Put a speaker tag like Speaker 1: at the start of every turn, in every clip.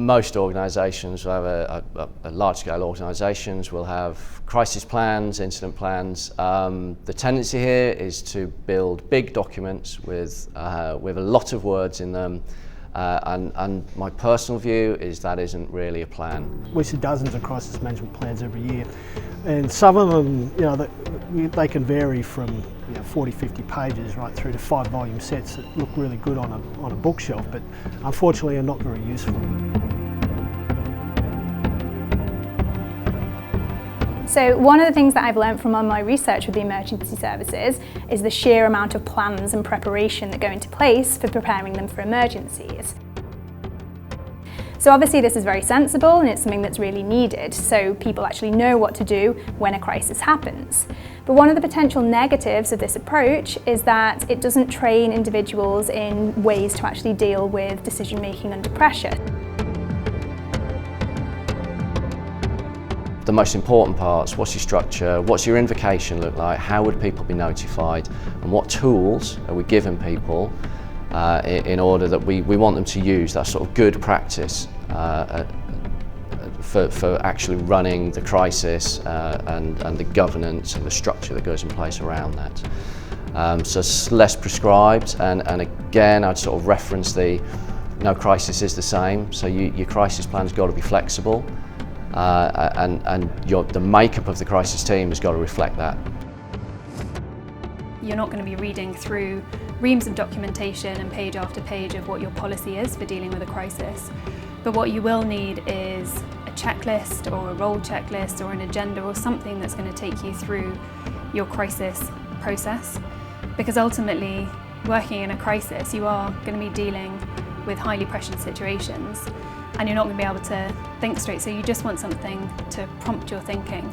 Speaker 1: Most organisations will have a large-scale organisations will have crisis plans, incident plans. The tendency here is to build big documents with a lot of words in them, and my personal view is that isn't really a plan.
Speaker 2: We see dozens of crisis management plans every year, and some of them, they can vary from 40, 50 pages right through to 5-volume sets that look really good on a bookshelf, but unfortunately are not very useful.
Speaker 3: So one of the things that I've learned from my research with the emergency services is the sheer amount of plans and preparation that go into place for preparing them for emergencies. So obviously this is very sensible and it's something that's really needed, so people actually know what to do when a crisis happens. But one of the potential negatives of this approach is that it doesn't train individuals in ways to actually deal with decision making under pressure.
Speaker 1: The most important parts: what's your structure, what's your invocation look like, how would people be notified, and what tools are we giving people in order that we want them to use that sort of good practice for actually running the crisis and the governance and the structure that goes in place around that. So it's less prescribed, and again I'd sort of reference no crisis is the same, so your crisis plan's got to be flexible. And the makeup of the crisis team has got to reflect that.
Speaker 4: You're not going to be reading through reams of documentation and page after page of what your policy is for dealing with a crisis. But what you will need is a checklist or a role checklist or an agenda or something that's going to take you through your crisis process. Because ultimately, working in a crisis, you are going to be dealing with highly pressured situations, and you're not going to be able to think straight, so you just want something to prompt your thinking.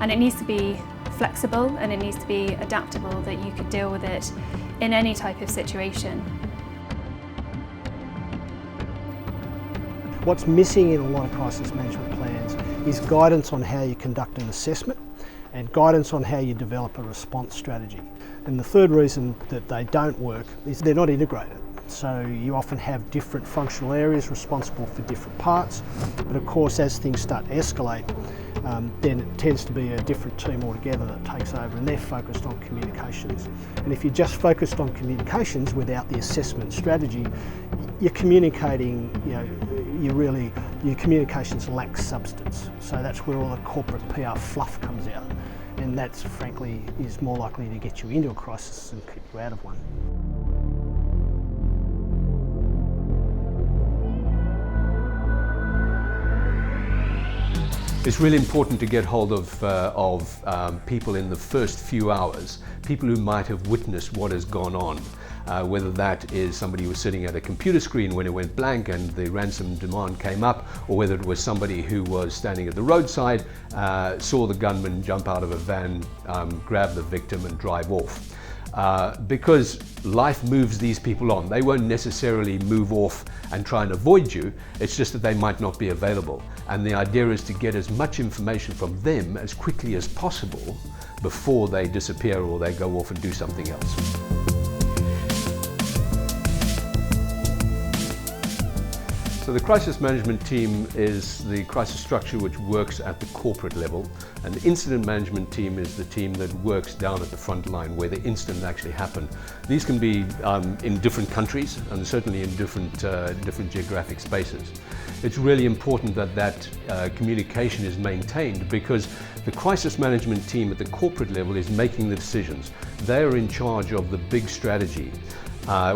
Speaker 4: And it needs to be flexible and it needs to be adaptable, that you could deal with it in any type of situation.
Speaker 2: What's missing in a lot of crisis management plans is guidance on how you conduct an assessment and guidance on how you develop a response strategy. And the third reason that they don't work is they're not integrated. So you often have different functional areas responsible for different parts, but of course as things start to escalate, then it tends to be a different team altogether that takes over, and they're focused on communications. And if you're just focused on communications without the assessment strategy, you're communicating, your communications lack substance. So that's where all the corporate PR fluff comes out, and that's frankly is more likely to get you into a crisis than keep you out of one.
Speaker 5: It's really important to get hold of people in the first few hours, people who might have witnessed what has gone on, whether that is somebody who was sitting at a computer screen when it went blank and the ransom demand came up, or whether it was somebody who was standing at the roadside, saw the gunman jump out of a van, grab the victim and drive off. Because life moves these people on. They won't necessarily move off and try and avoid you, it's just that they might not be available. And the idea is to get as much information from them as quickly as possible before they disappear or they go off and do something else. So the crisis management team is the crisis structure which works at the corporate level, and the incident management team is the team that works down at the front line where the incident actually happened. These can be in different countries and certainly in different geographic spaces. It's really important that communication is maintained, because the crisis management team at the corporate level is making the decisions. They are in charge of the big strategy.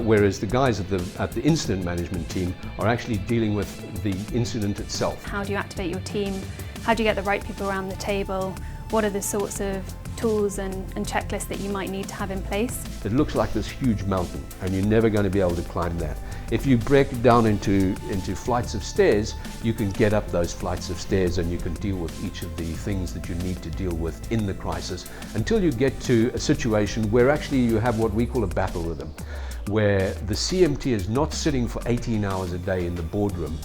Speaker 5: Whereas the guys at the incident management team are actually dealing with the incident itself.
Speaker 4: How do you activate your team? How do you get the right people around the table? What are the sorts of tools and checklists that you might need to have in place?
Speaker 5: It looks like this huge mountain and you're never going to be able to climb that. If you break it down into flights of stairs, you can get up those flights of stairs and you can deal with each of the things that you need to deal with in the crisis until you get to a situation where actually you have what we call a battle rhythm, where the CMT is not sitting for 18 hours a day in the boardroom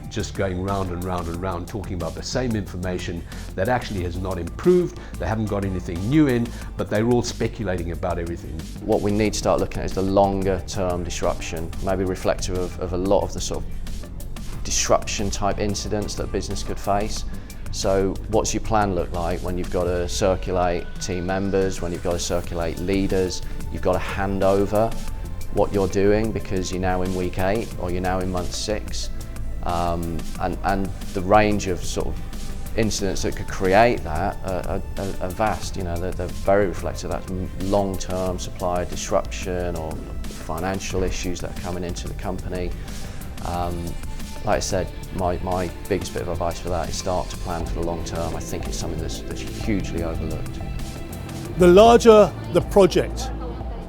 Speaker 5: just going round and round and round talking about the same information that actually has not improved. They haven't got anything new in, but they're all speculating about everything.
Speaker 1: What we need to start looking at is the longer term disruption, maybe reflective of a lot of the sort of disruption type incidents that a business could face. So what's your plan look like when you've got to circulate team members, when you've got to circulate leaders, you've got to hand over what you're doing because you're now in week 8 or you're now in month 6. And the range of sort of incidents that could create that are vast. You know, they're very reflective of that long-term supplier disruption or financial issues that are coming into the company. Like I said, my biggest bit of advice for that is start to plan for the long term. I think it's something that's hugely overlooked.
Speaker 6: The larger the project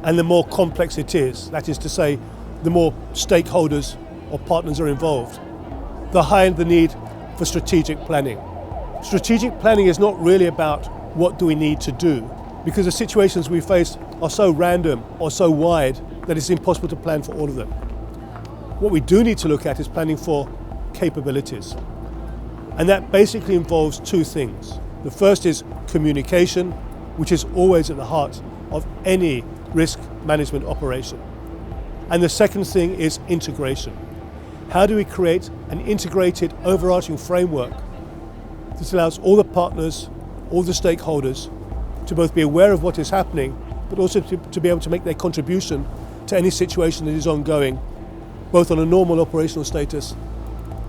Speaker 6: and the more complex it is, that is to say, the more stakeholders or partners are involved, the higher the need for strategic planning. Strategic planning is not really about what do we need to do, because the situations we face are so random or so wide that it's impossible to plan for all of them. What we do need to look at is planning for capabilities. And that basically involves 2 things. The first is communication, which is always at the heart of any risk management operation. And the second thing is integration. How do we create an integrated, overarching framework that allows all the partners, all the stakeholders to both be aware of what is happening, but also to be able to make their contribution to any situation that is ongoing, both on a normal operational status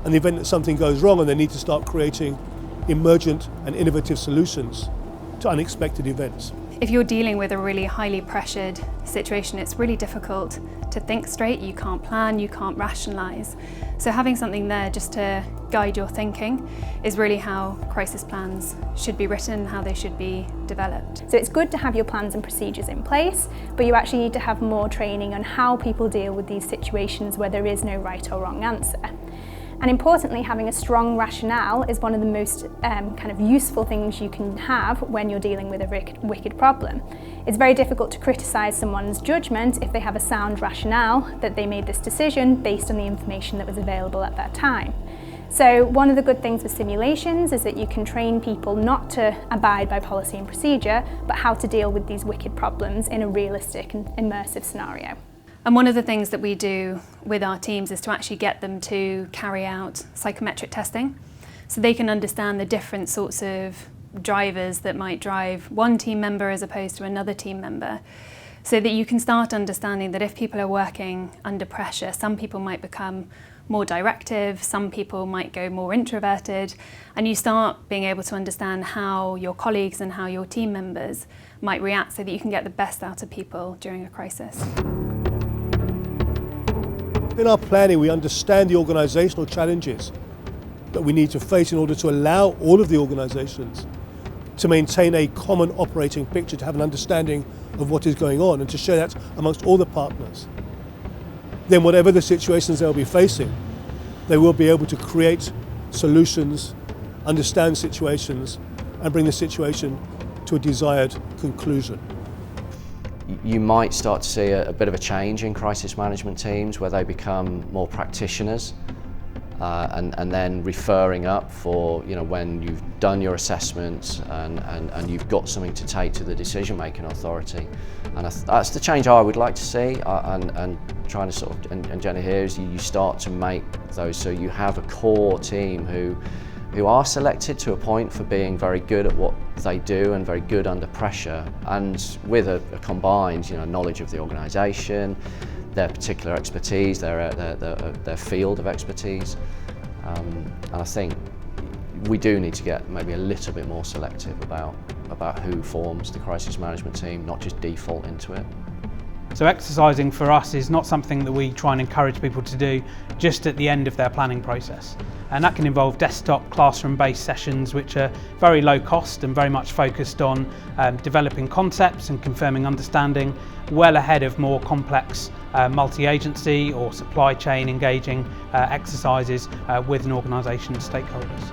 Speaker 6: and the event that something goes wrong and they need to start creating emergent and innovative solutions to unexpected events.
Speaker 4: If you're dealing with a really highly pressured situation, it's really difficult to think straight. You can't plan, you can't rationalise. So having something there just to guide your thinking is really how crisis plans should be written, how they should be developed.
Speaker 3: So it's good to have your plans and procedures in place, but you actually need to have more training on how people deal with these situations where there is no right or wrong answer. And importantly, having a strong rationale is one of the most kind of useful things you can have when you're dealing with a wicked problem. It's very difficult to criticise someone's judgment if they have a sound rationale that they made this decision based on the information that was available at that time. So one of the good things with simulations is that you can train people not to abide by policy and procedure, but how to deal with these wicked problems in a realistic and immersive scenario.
Speaker 4: And one of the things that we do with our teams is to actually get them to carry out psychometric testing so they can understand the different sorts of drivers that might drive one team member as opposed to another team member, so that you can start understanding that if people are working under pressure, some people might become more directive, some people might go more introverted, and you start being able to understand how your colleagues and how your team members might react so that you can get the best out of people during a crisis.
Speaker 6: In our planning, we understand the organisational challenges that we need to face in order to allow all of the organisations to maintain a common operating picture, to have an understanding of what is going on and to share that amongst all the partners. Then whatever the situations they'll be facing, they will be able to create solutions, understand situations and bring the situation to a desired conclusion.
Speaker 1: You might start to see a bit of a change in crisis management teams where they become more practitioners and then referring up for, you know, when you've done your assessments and you've got something to take to the decision-making authority. And that's the change I would like to see, and trying to sort of, and Jenny here, is you start to make those so you have a core team who are selected to a point for being very good at what they do and very good under pressure, and with a combined, you know, knowledge of the organisation, their particular expertise, their field of expertise. And I think we do need to get maybe a little bit more selective about who forms the crisis management team, not just default into it.
Speaker 7: So exercising for us is not something that we try and encourage people to do just at the end of their planning process. And that can involve desktop classroom-based sessions which are very low cost and very much focused on developing concepts and confirming understanding well ahead of more complex multi-agency or supply chain engaging exercises with an organisation's stakeholders.